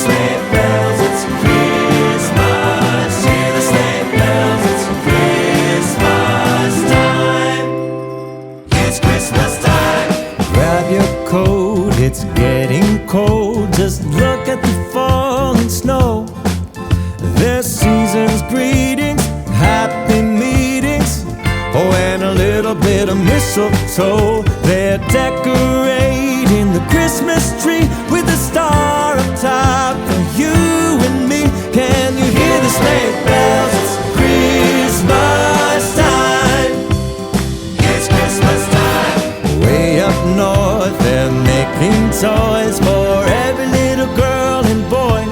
sleigh bells, it's Christmas. Hear the sleigh bells, it's Christmas time. It's Christmas time. Grab your coat, it's getting cold. Just look at the falling snow. There's season's greetings, happy meetings, oh, and a little bit of mistletoe. They're decorating the Christmas tree with a star up top for you and me. Can you hear the sleigh bells? It's Christmas time. It's Christmas time. Way up north, they're making toys for every little girl and boy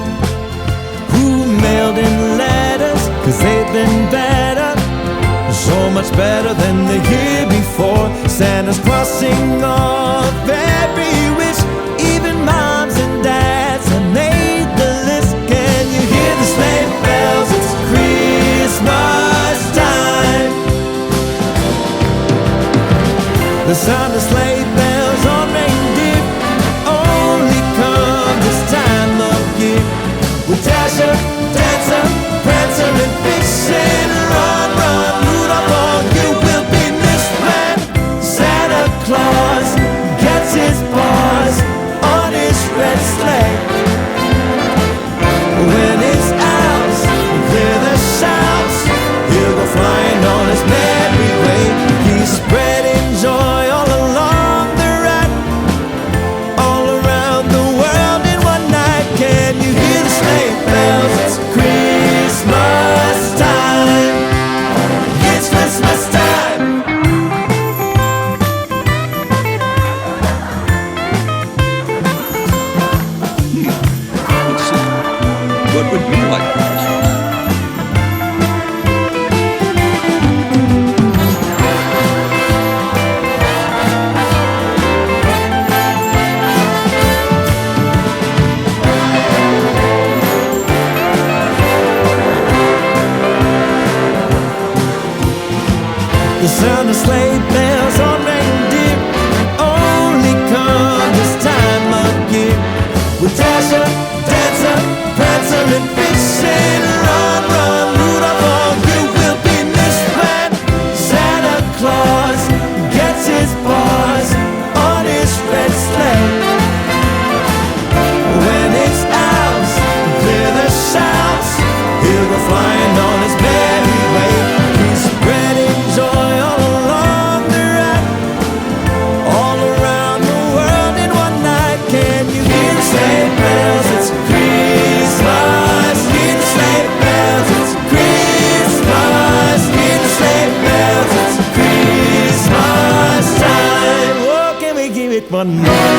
who mailed in letters, 'cause they've been better, so much better than the year before. Santa's crossing off every wish, even moms and dads have made the list. Can you hear the sleigh bells? It's Christmas time. The sound of sleigh bells on reindeer only come this time of year. With Dasher, Dancer, Prancer, and Vixen, run, run, Rudolph, on you will be missed when Santa Claus gets his paws on his red sleigh. When his elves hear the shouts, he'll go flying on his merry way. He's spreading joy all along the route, all around the world in one night. Can you hear the sleigh bells? It's Christmas time. It's Christmas time. What would you like? The sound of sleigh bells on reindeer only come this time of year. With Dasher, Dancer, Prancer, and Vixen, run, run, Rudolph, all you will be missed when Santa Claus gets his paws on his red sleigh. When his elves hear the shouts, he'll go flying on his merry way. He's spreading joy all along the route, all around the world in one night. Can you hear the sleigh bells? It's Christmas. Hear the sleigh bells? It's Christmas. Hear the sleigh bells? It's Christmas time. Oh, can we give it one more